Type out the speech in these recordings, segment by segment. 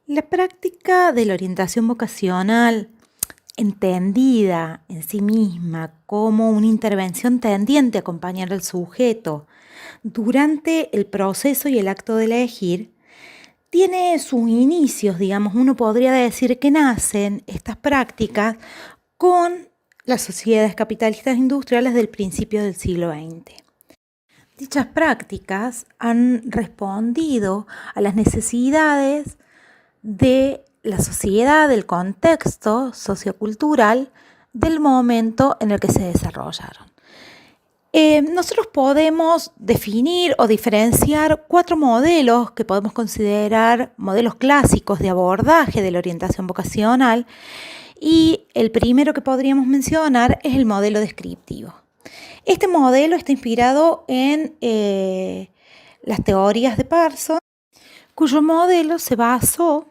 La práctica de la orientación vocacional, entendida en sí misma como una intervención tendiente a acompañar al sujeto durante el proceso y el acto de elegir, tiene sus inicios, digamos, uno podría decir que nacen estas prácticas con las sociedades capitalistas industriales del principio del siglo XX. Dichas prácticas han respondido a las necesidades de la sociedad, del contexto sociocultural del momento en el que se desarrollaron. Nosotros podemos definir o diferenciar 4 modelos que podemos considerar modelos clásicos de abordaje de la orientación vocacional, y el primero que podríamos mencionar es el modelo descriptivo. Este modelo está inspirado en las teorías de Parsons, cuyo modelo se basó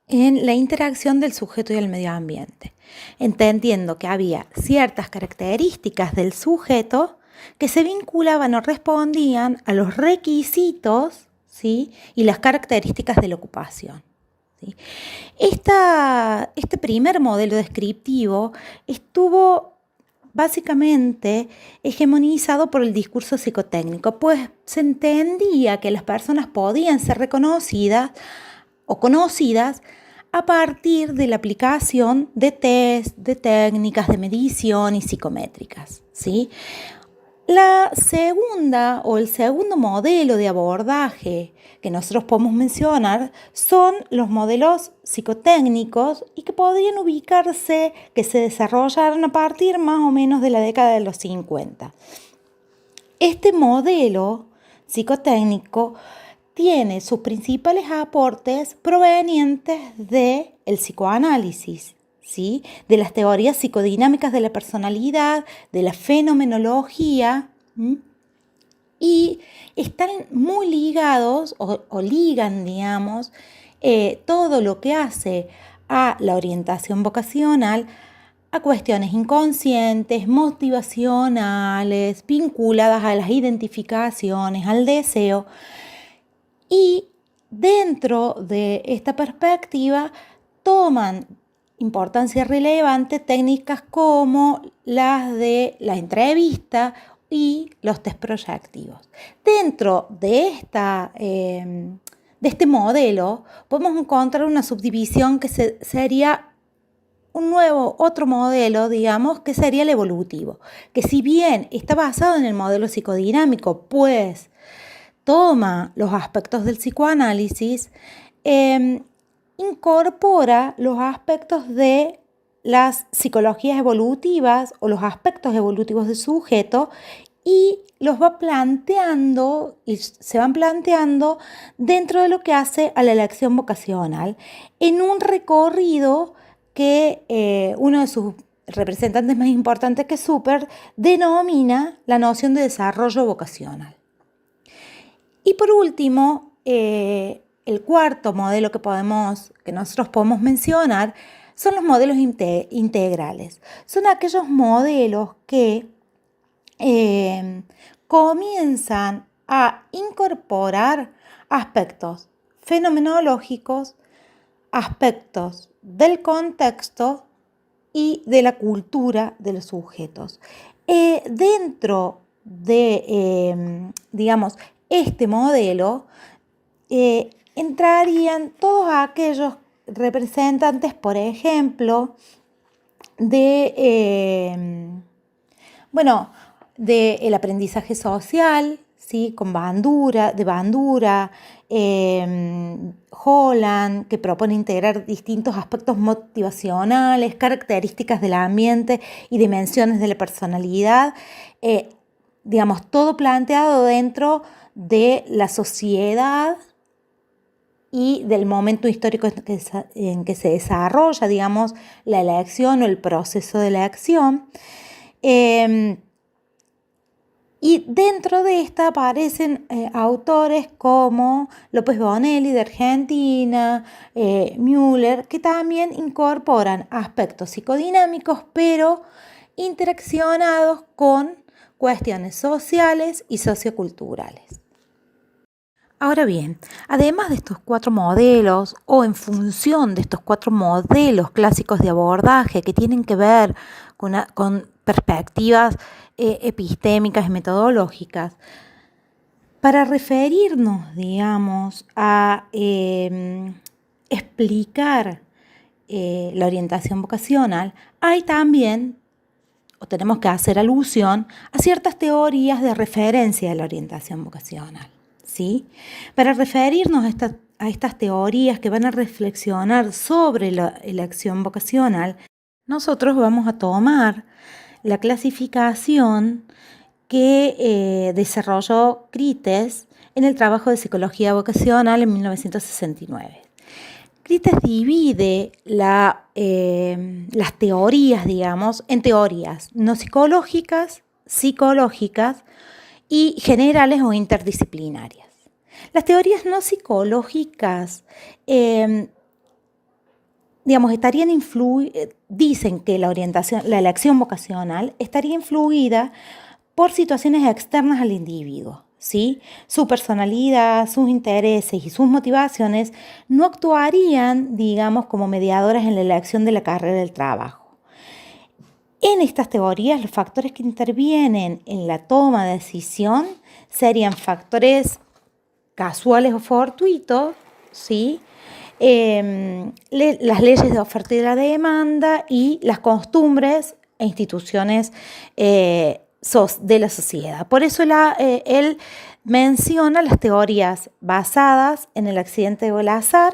en la interacción del sujeto y el medio ambiente, entendiendo que había ciertas características del sujeto que se vinculaban o respondían a los requisitos, ¿sí?, y las características de la ocupación, ¿sí? Este primer modelo descriptivo estuvo básicamente hegemonizado por el discurso psicotécnico, pues se entendía que las personas podían ser reconocidas o conocidas a partir de la aplicación de test, de técnicas de medición y psicométricas, ¿sí? La segunda o el segundo modelo de abordaje que nosotros podemos mencionar son los modelos psicotécnicos y que podrían ubicarse, que se desarrollaron a partir más o menos de la década de los 50. Este modelo psicotécnico tiene sus principales aportes provenientes del psicoanálisis, ¿sí?, de las teorías psicodinámicas de la personalidad, de la fenomenología, y están muy ligados o ligan, digamos, todo lo que hace a la orientación vocacional a cuestiones inconscientes, motivacionales, vinculadas a las identificaciones, al deseo. Y dentro de esta perspectiva toman importancia relevante técnicas como las de la entrevista y los test proyectivos. Dentro de este modelo podemos encontrar una subdivisión que sería otro modelo, digamos, que sería el evolutivo, que si bien está basado en el modelo psicodinámico, pues toma los aspectos del psicoanálisis, incorpora los aspectos de las psicologías evolutivas o los aspectos evolutivos del sujeto y los va planteando y se van planteando dentro de lo que hace a la elección vocacional en un recorrido que uno de sus representantes más importantes, que es Super, denomina la noción de desarrollo vocacional. Y por último, el cuarto modelo que nosotros podemos mencionar son los modelos integrales. Son aquellos modelos que comienzan a incorporar aspectos fenomenológicos, aspectos del contexto y de la cultura de los sujetos. Dentro de, digamos, este modelo entrarían todos aquellos representantes, por ejemplo, del aprendizaje social, ¿sí?, con Bandura, Holland, que propone integrar distintos aspectos motivacionales, características del ambiente y dimensiones de la personalidad, digamos, todo planteado dentro de la sociedad y del momento histórico en que se desarrolla, digamos, la elección o el proceso de elección. Y dentro de esta aparecen autores como López Bonelli de Argentina, Müller, que también incorporan aspectos psicodinámicos, pero interaccionados con cuestiones sociales y socioculturales. Ahora bien, además de estos 4 modelos o en función de estos 4 modelos clásicos de abordaje que tienen que ver con perspectivas epistémicas y metodológicas, para referirnos, digamos, a explicar la orientación vocacional, hay también, o tenemos que hacer alusión, a ciertas teorías de referencia de la orientación vocacional, ¿sí? Para referirnos a estas teorías que van a reflexionar sobre la elección vocacional, nosotros vamos a tomar la clasificación que desarrolló Crites en el trabajo de psicología vocacional en 1969. Crites divide las teorías, digamos, en teorías no psicológicas, psicológicas y generales o interdisciplinarias. Las teorías no psicológicas dicen que la elección vocacional estaría influida por situaciones externas al individuo, ¿sí? Su personalidad, sus intereses y sus motivaciones no actuarían, digamos, como mediadoras en la elección de la carrera del trabajo. En estas teorías, los factores que intervienen en la toma de decisión serían factores casuales o fortuitos, ¿sí? Las leyes de oferta y de la demanda y las costumbres e instituciones de la sociedad. Por eso él menciona las teorías basadas en el accidente o el azar,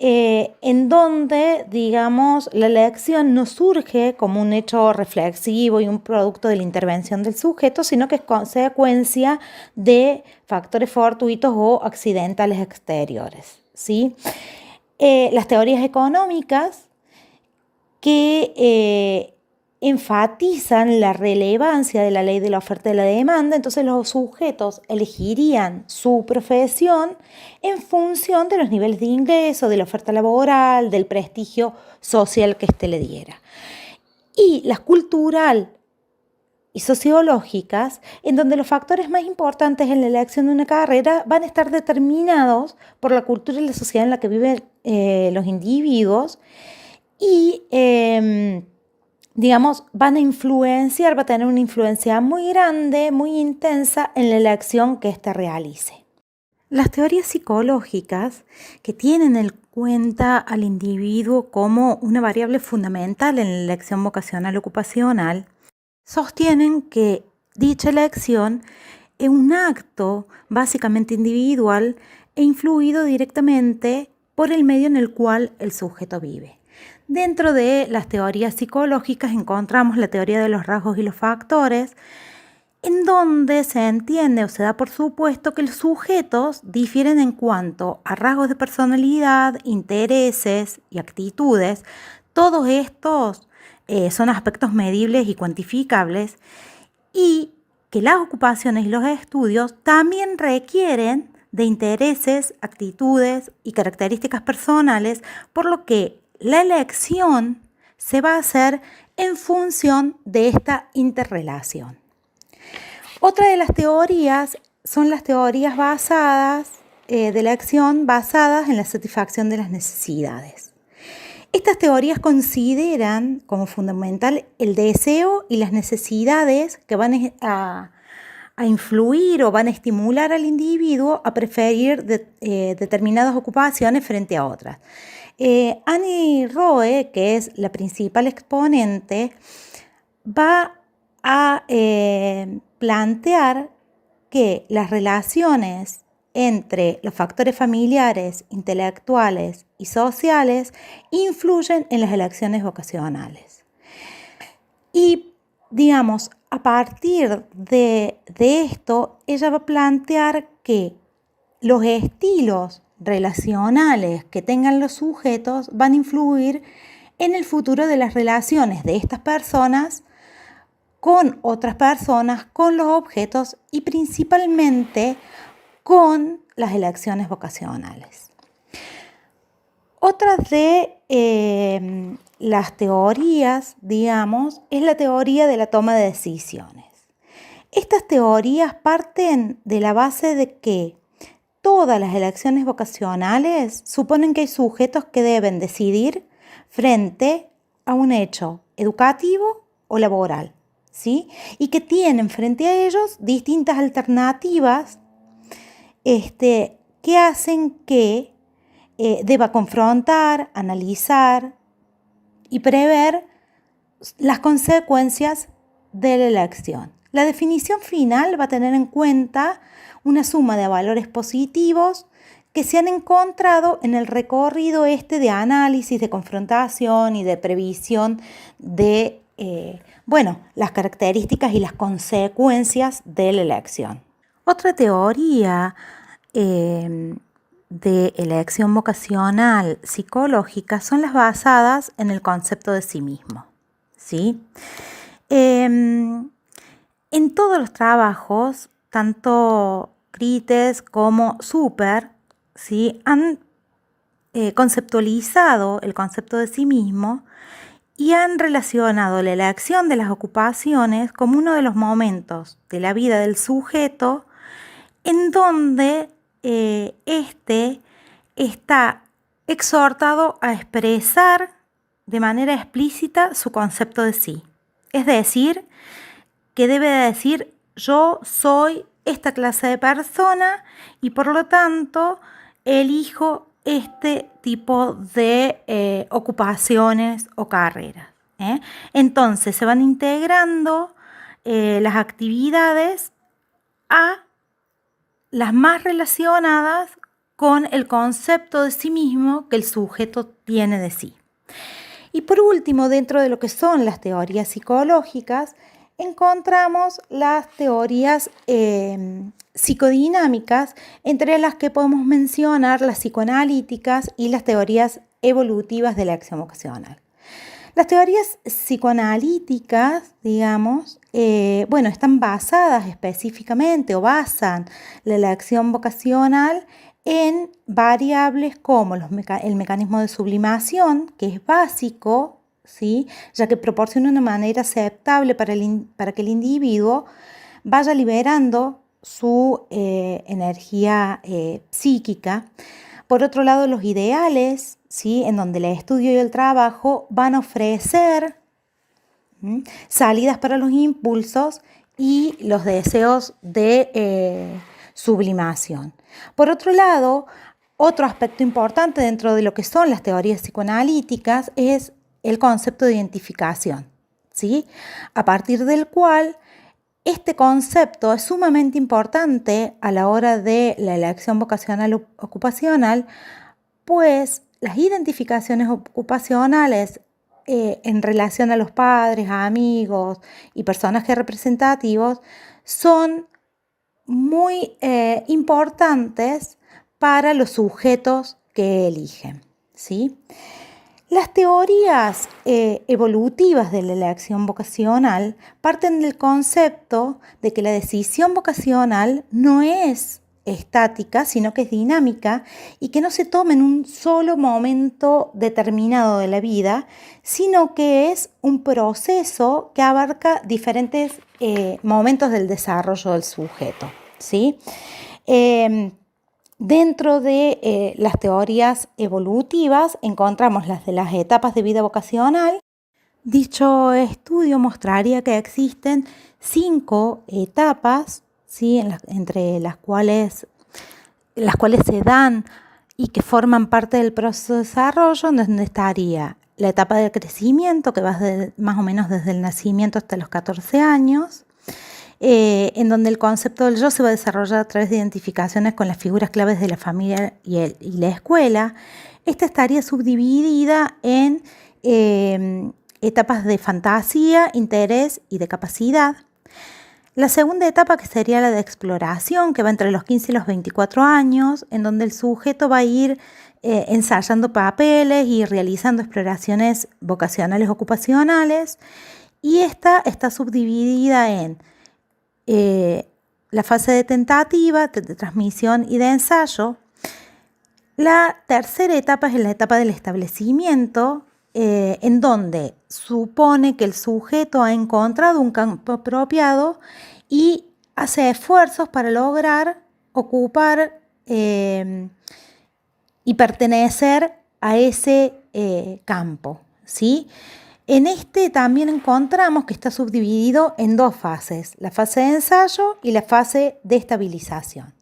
en donde, digamos, la elección no surge como un hecho reflexivo y un producto de la intervención del sujeto, sino que es consecuencia de factores fortuitos o accidentales exteriores, ¿sí? Las teorías económicas que enfatizan la relevancia de la ley de la oferta y la demanda, entonces los sujetos elegirían su profesión en función de los niveles de ingreso, de la oferta laboral, del prestigio social que éste le diera. Y las cultural y sociológicas, en donde los factores más importantes en la elección de una carrera van a estar determinados por la cultura y la sociedad en la que viven los individuos y digamos, va a tener una influencia muy grande, muy intensa en la elección que éste realice. Las teorías psicológicas, que tienen en cuenta al individuo como una variable fundamental en la elección vocacional ocupacional, sostienen que dicha elección es un acto básicamente individual e influido directamente por el medio en el cual el sujeto vive. Dentro de las teorías psicológicas encontramos la teoría de los rasgos y los factores, en donde se entiende o se da por supuesto que los sujetos difieren en cuanto a rasgos de personalidad, intereses y actitudes. Todos estos son aspectos medibles y cuantificables, y que las ocupaciones y los estudios también requieren de intereses, actitudes y características personales, por lo que la elección se va a hacer en función de esta interrelación. Otra de las teorías son las teorías de la acción basadas en la satisfacción de las necesidades. Estas teorías consideran como fundamental el deseo y las necesidades que van a influir o van a estimular al individuo a preferir determinadas ocupaciones frente a otras. Annie Roe, que es la principal exponente, va a plantear que las relaciones entre los factores familiares, intelectuales y sociales influyen en las elecciones vocacionales. Y, digamos, a partir de esto, ella va a plantear que los estilos relacionales que tengan los sujetos van a influir en el futuro de las relaciones de estas personas con otras personas, con los objetos y principalmente con las elecciones vocacionales. Otra de las teorías, digamos, es la teoría de la toma de decisiones. Estas teorías parten de la base de que Todas las elecciones vocacionales suponen que hay sujetos que deben decidir frente a un hecho educativo o laboral, ¿sí? Y que tienen frente a ellos distintas alternativas que hacen que deba confrontar, analizar y prever las consecuencias de la elección. La definición final va a tener en cuenta una suma de valores positivos que se han encontrado en el recorrido de análisis, de confrontación y de previsión de las características y las consecuencias de la elección. Otra teoría de elección vocacional psicológica son las basadas en el concepto de sí mismo, ¿sí? En todos los trabajos, tanto Crites como Super, ¿sí?, han conceptualizado el concepto de sí mismo y han relacionado la elección de las ocupaciones como uno de los momentos de la vida del sujeto en donde está exhortado a expresar de manera explícita su concepto de sí. Es decir, que debe decir: yo soy esta clase de persona y por lo tanto elijo este tipo de ocupaciones o carreras. Entonces se van integrando las actividades a las más relacionadas con el concepto de sí mismo que el sujeto tiene de sí. Y por último, dentro de lo que son las teorías psicológicas, encontramos las teorías psicodinámicas, entre las que podemos mencionar las psicoanalíticas y las teorías evolutivas de la acción vocacional. Las teorías psicoanalíticas, están basadas específicamente o basan la elección vocacional en variables como el mecanismo de sublimación, que es básico, ¿sí?, ya que proporciona una manera aceptable para que el individuo vaya liberando su energía psíquica. Por otro lado, los ideales, ¿sí?, en donde el estudio y el trabajo van a ofrecer salidas para los impulsos y los deseos de sublimación. Por otro lado, otro aspecto importante dentro de lo que son las teorías psicoanalíticas es el concepto de identificación, ¿sí?, a partir del cual este concepto es sumamente importante a la hora de la elección vocacional ocupacional, pues las identificaciones ocupacionales en relación a los padres, a amigos y personajes representativos son muy importantes para los sujetos que eligen, ¿sí? Las teorías evolutivas de la elección vocacional parten del concepto de que la decisión vocacional no es estática, sino que es dinámica y que no se toma en un solo momento determinado de la vida, sino que es un proceso que abarca diferentes momentos del desarrollo del sujeto, ¿sí? Dentro de las teorías evolutivas encontramos las de las etapas de vida vocacional. Dicho estudio mostraría que existen 5 etapas, ¿sí?, entre las cuales se dan y que forman parte del proceso de desarrollo, donde estaría la etapa de crecimiento, que va más o menos desde el nacimiento hasta los 14 años, en donde el concepto del yo se va a desarrollar a través de identificaciones con las figuras claves de la familia y la escuela. Esta estaría subdividida en etapas de fantasía, interés y de capacidad. La segunda etapa, que sería la de exploración, que va entre los 15 y los 24 años, en donde el sujeto va a ir ensayando papeles y realizando exploraciones vocacionales ocupacionales. Y esta está subdividida en la fase de tentativa, de transmisión y de ensayo. La tercera etapa es la etapa del establecimiento, en donde supone que el sujeto ha encontrado un campo apropiado y hace esfuerzos para lograr ocupar y pertenecer a ese campo, ¿sí? En este también encontramos que está subdividido en dos fases, la fase de ensayo y la fase de estabilización.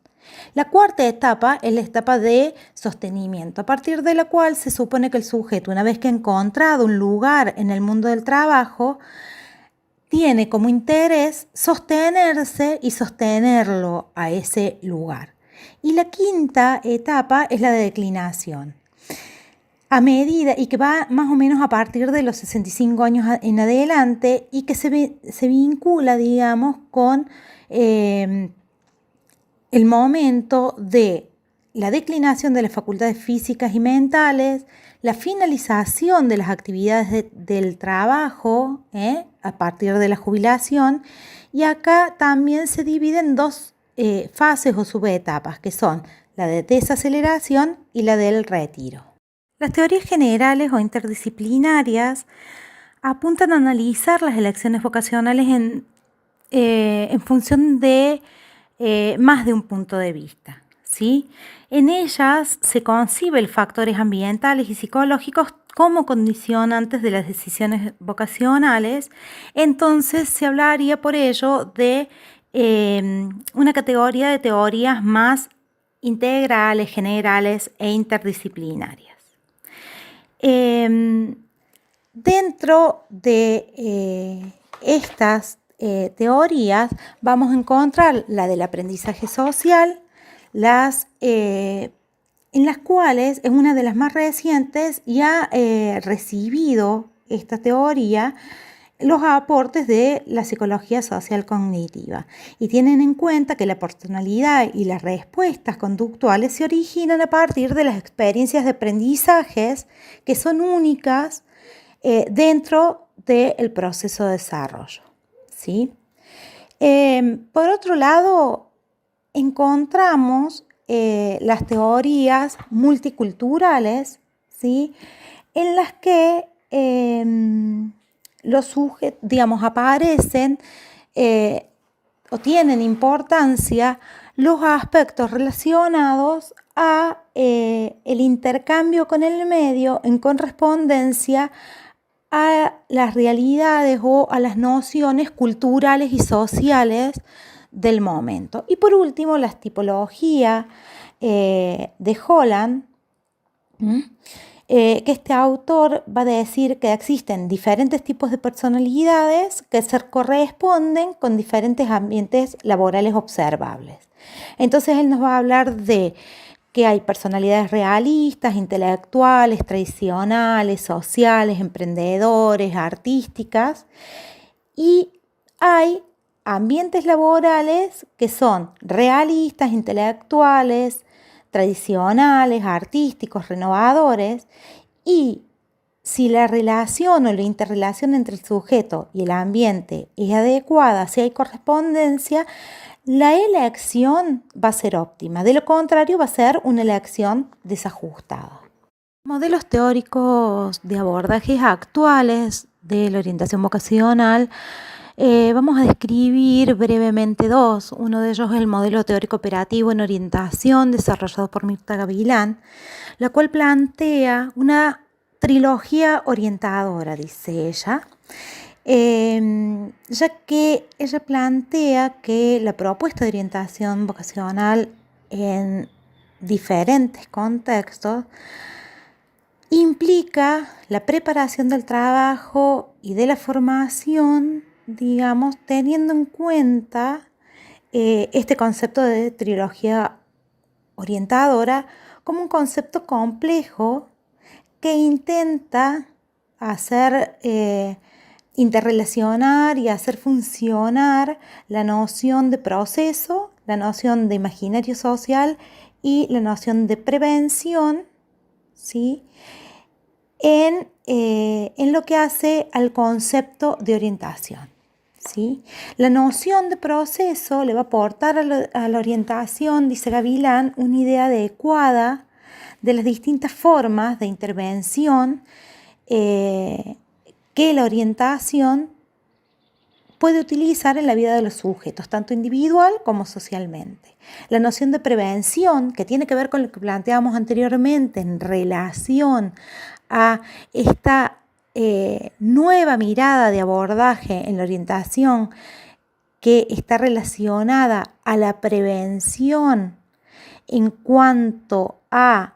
La cuarta etapa es la etapa de sostenimiento, a partir de la cual se supone que el sujeto, una vez que ha encontrado un lugar en el mundo del trabajo, tiene como interés sostenerse y sostenerlo a ese lugar. Y la quinta etapa es la de declinación. A medida y que va más o menos a partir de los 65 años en adelante y que se vincula, digamos, con el momento de la declinación de las facultades físicas y mentales, la finalización de las actividades del trabajo a partir de la jubilación, y acá también se divide en dos fases o subetapas, que son la de desaceleración y la del retiro. Las teorías generales o interdisciplinarias apuntan a analizar las elecciones vocacionales en función de más de un punto de vista, ¿sí? En ellas se conciben factores ambientales y psicológicos como condicionantes de las decisiones vocacionales. Entonces se hablaría por ello de una categoría de teorías más integrales, generales e interdisciplinarias. Dentro de estas teorías vamos a encontrar la del aprendizaje social, en las cuales es una de las más recientes y ha recibido esta teoría los aportes de la psicología social cognitiva y tienen en cuenta que la personalidad y las respuestas conductuales se originan a partir de las experiencias de aprendizajes que son únicas dentro del proceso de desarrollo, ¿sí? Por otro lado, encontramos las teorías multiculturales, ¿sí? En las que los sujetos, digamos, aparecen o tienen importancia los aspectos relacionados a el intercambio con el medio en correspondencia a las realidades o a las nociones culturales y sociales del momento. Y por último, la tipología de Holland, que este autor va a decir que existen diferentes tipos de personalidades que se corresponden con diferentes ambientes laborales observables. Entonces él nos va a hablar de que hay personalidades realistas, intelectuales, tradicionales, sociales, emprendedores, artísticas, y hay ambientes laborales que son realistas, intelectuales, tradicionales, artísticos, renovadores, y si la relación o la interrelación entre el sujeto y el ambiente es adecuada, si hay correspondencia, la elección va a ser óptima. De lo contrario, va a ser una elección desajustada. Modelos teóricos de abordajes actuales de la orientación vocacional. Vamos a describir brevemente dos. Uno de ellos es el modelo teórico operativo en orientación desarrollado por Mirta Gavilán, la cual plantea una trilogía orientadora, dice ella, ya que ella plantea que la propuesta de orientación vocacional en diferentes contextos implica la preparación del trabajo y de la formación, digamos, teniendo en cuenta este concepto de trilogía orientadora como un concepto complejo que intenta hacer interrelacionar y hacer funcionar la noción de proceso, la noción de imaginario social y la noción de prevención, ¿sí? En lo que hace al concepto de orientación, ¿sí? La noción de proceso le va a aportar a la orientación, dice Gavilán, una idea adecuada de las distintas formas de intervención que la orientación puede utilizar en la vida de los sujetos, tanto individual como socialmente. La noción de prevención, que tiene que ver con lo que planteábamos anteriormente en relación a esta nueva mirada de abordaje en la orientación que está relacionada a la prevención en cuanto a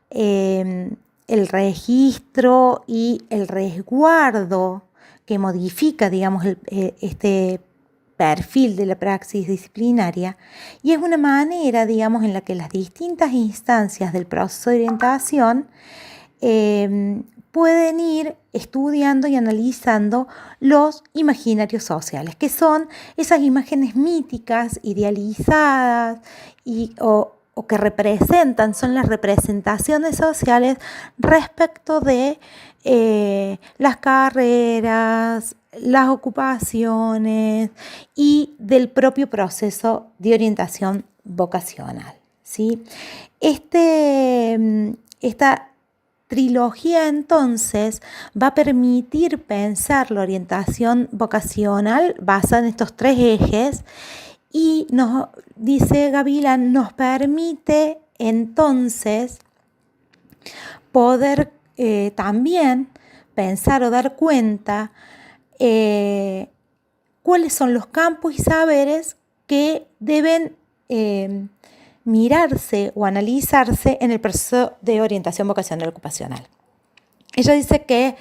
el registro y el resguardo que modifica, digamos, este perfil de la praxis disciplinaria, y es una manera, digamos, en la que las distintas instancias del proceso de orientación pueden ir estudiando y analizando los imaginarios sociales, que son esas imágenes míticas, idealizadas o que representan, son las representaciones sociales respecto de las carreras, las ocupaciones y del propio proceso de orientación vocacional, ¿sí? Esta trilogía entonces va a permitir pensar la orientación vocacional basada en estos 3 ejes y nos dice Gavilán, nos permite entonces poder también pensar o dar cuenta cuáles son los campos y saberes que deben mirarse o analizarse en el proceso de orientación vocacional ocupacional. Ella dice que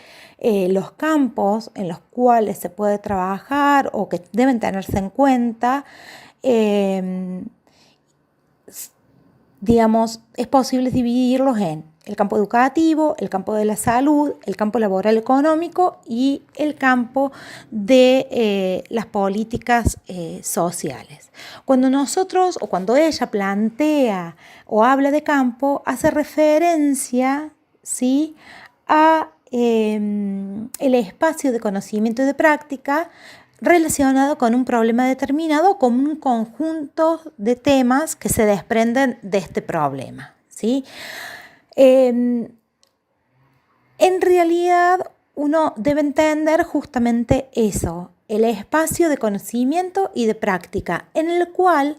los campos en los cuales se puede trabajar o que deben tenerse en cuenta, digamos, es posible dividirlos en el campo educativo, el campo de la salud, el campo laboral económico y el campo de las políticas sociales. Cuando nosotros o cuando ella plantea o habla de campo, hace referencia, ¿sí?, a el espacio de conocimiento y de práctica relacionado con un problema determinado, con un conjunto de temas que se desprenden de este problema, ¿sí? En realidad uno debe entender justamente eso, el espacio de conocimiento y de práctica, en el cual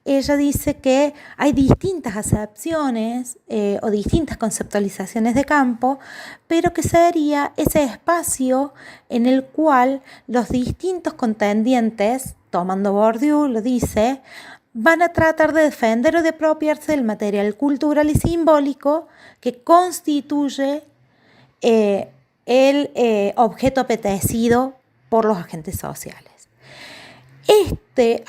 ella dice que hay distintas acepciones o distintas conceptualizaciones de campo, pero que sería ese espacio en el cual los distintos contendientes, tomando Bourdieu lo dice, van a tratar de defender o de apropiarse del material cultural y simbólico que constituye el objeto apetecido por los agentes sociales. Este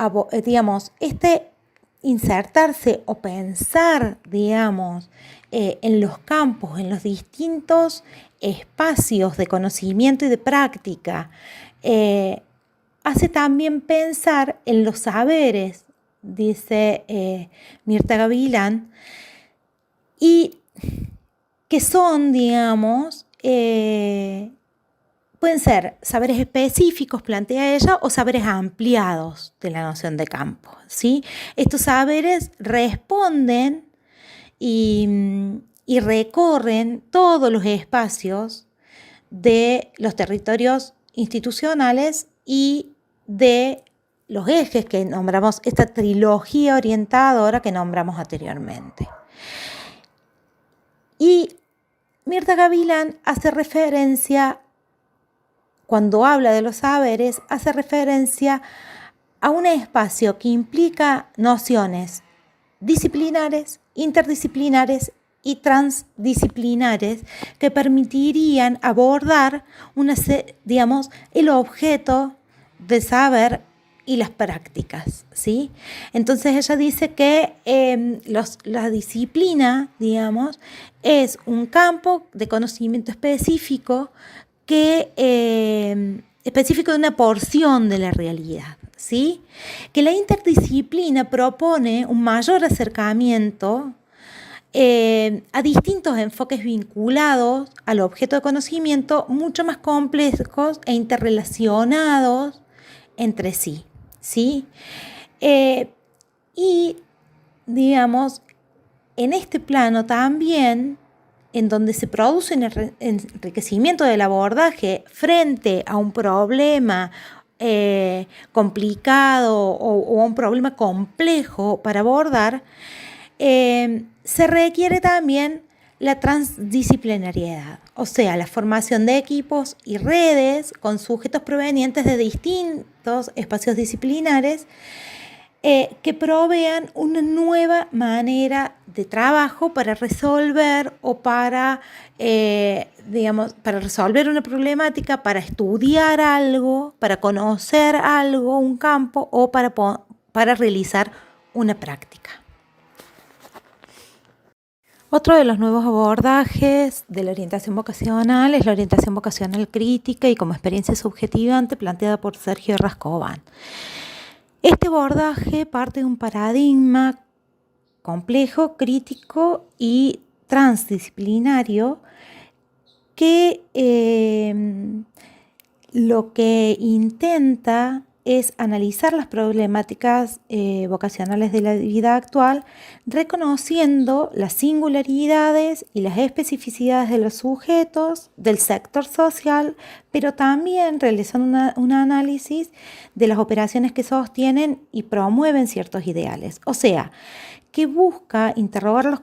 insertarse o pensar, digamos, en los campos, en los distintos espacios de conocimiento y de práctica, hace también pensar en los saberes, dice Mirta Gavilán, y que son, digamos, pueden ser saberes específicos, plantea ella, o saberes ampliados de la noción de campo, ¿sí? Estos saberes responden y recorren todos los espacios de los territorios institucionales y de los ejes que nombramos, esta trilogía orientadora que nombramos anteriormente. Y Mirta Gavilán hace referencia, cuando habla de los saberes, hace referencia a un espacio que implica nociones disciplinares, interdisciplinares y transdisciplinares que permitirían abordar el objeto de saber y las prácticas, ¿sí? Entonces ella dice que la disciplina, digamos, es un campo de conocimiento específico específico de una porción de la realidad, ¿sí? Que la interdisciplina propone un mayor acercamiento a distintos enfoques vinculados al objeto de conocimiento mucho más complejos e interrelacionados entre sí, ¿sí? Y, digamos, en este plano también, en donde se produce un enriquecimiento del abordaje frente a un problema complicado o un problema complejo para abordar, se requiere también la transdisciplinariedad, o sea, la formación de equipos y redes con sujetos provenientes de distintos espacios disciplinares que provean una nueva manera de trabajo para resolver o para resolver una problemática, para estudiar algo, para conocer algo, un campo o para realizar una práctica. Otro de los nuevos abordajes de la orientación vocacional es la orientación vocacional crítica y como experiencia subjetivante planteada por Sergio Rascoban. Este abordaje parte de un paradigma complejo, crítico y transdisciplinario que lo que intenta es analizar las problemáticas vocacionales de la vida actual, reconociendo las singularidades y las especificidades de los sujetos, del sector social, pero también realizando un análisis de las operaciones que sostienen y promueven ciertos ideales. O sea, que busca interrogar los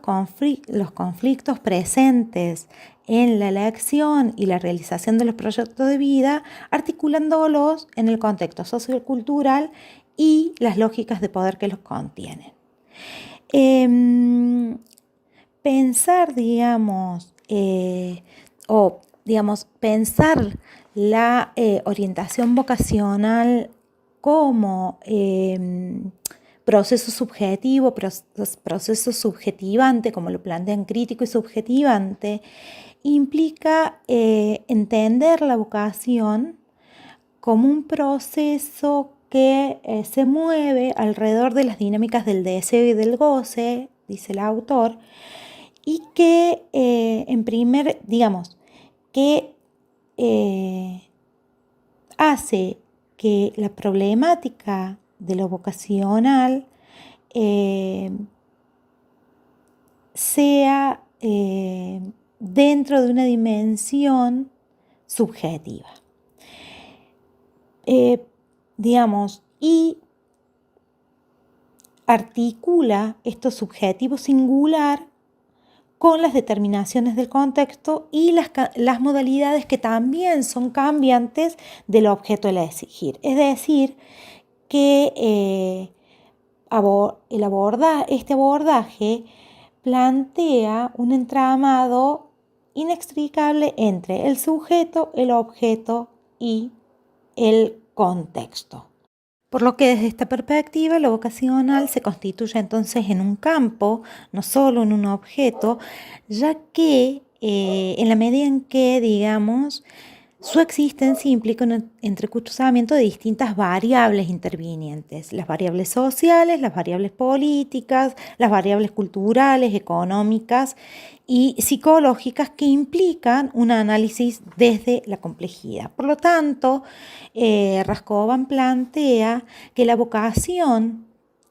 conflictos presentes en la elección y la realización de los proyectos de vida, articulándolos en el contexto sociocultural y las lógicas de poder que los contienen. Pensar, pensar la orientación vocacional como proceso subjetivo, proceso subjetivante, como lo plantean crítico y subjetivante, implica entender la vocación como un proceso que se mueve alrededor de las dinámicas del deseo y del goce, dice el autor, y que hace que la problemática de lo vocacional sea dentro de una dimensión subjetiva. Y articula esto subjetivo singular con las determinaciones del contexto y las modalidades que también son cambiantes del objeto a elegir. Es decir, que este abordaje plantea un entramado inextricable entre el sujeto, el objeto y el contexto. Por lo que desde esta perspectiva, lo vocacional se constituye entonces en un campo, no solo en un objeto, ya que en la medida en que, su existencia implica un entrecruzamiento de distintas variables intervinientes, las variables sociales, las variables políticas, las variables culturales, económicas y psicológicas que implican un análisis desde la complejidad. Por lo tanto, Rascoban plantea que la vocación,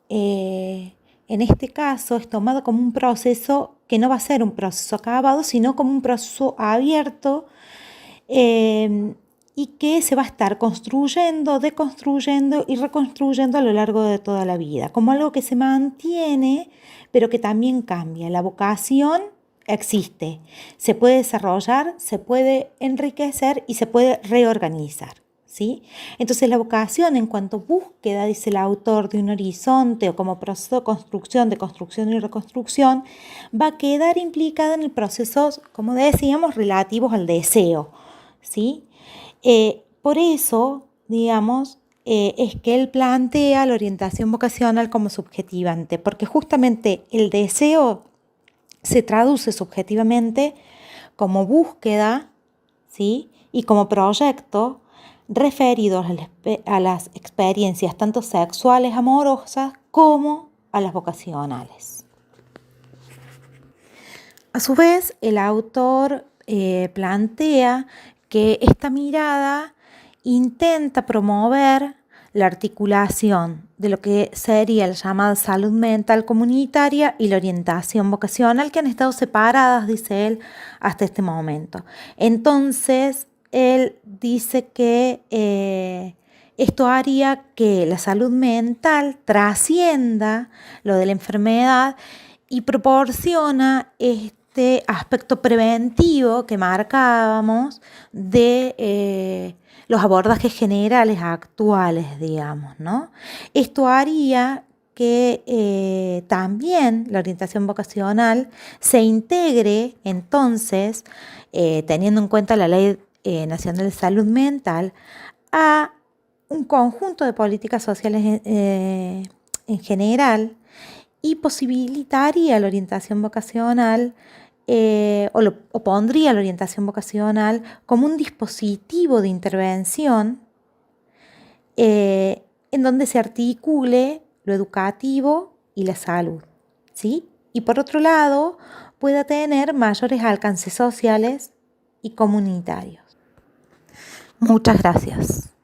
en este caso, es tomada como un proceso que no va a ser un proceso acabado, sino como un proceso abierto y que se va a estar construyendo, deconstruyendo y reconstruyendo a lo largo de toda la vida, como algo que se mantiene, pero que también cambia. La vocación existe, se puede desarrollar, se puede enriquecer y se puede reorganizar, ¿sí? Entonces la vocación, en cuanto búsqueda, dice el autor, de un horizonte o como proceso de construcción y reconstrucción, va a quedar implicada en el proceso, como decíamos, relativos al deseo, ¿sí? Por eso, es que él plantea la orientación vocacional como subjetivante, porque justamente el deseo se traduce subjetivamente como búsqueda, ¿sí? Y como proyecto referidos a las experiencias tanto sexuales, amorosas, como a las vocacionales. A su vez, el autor plantea que esta mirada intenta promover la articulación de lo que sería la llamada salud mental comunitaria y la orientación vocacional, que han estado separadas, dice él, hasta este momento. Entonces, él dice que Esto haría que la salud mental trascienda lo de la enfermedad y proporciona este aspecto preventivo que marcábamos de los abordajes generales actuales, digamos, ¿no? Esto haría que también la orientación vocacional se integre entonces, teniendo en cuenta la Ley Nacional de Salud Mental, a un conjunto de políticas sociales en general y posibilitaría la orientación vocacional o pondría la orientación vocacional como un dispositivo de intervención en donde se articule lo educativo y la salud, ¿sí? Y por otro lado, pueda tener mayores alcances sociales y comunitarios. Muchas gracias.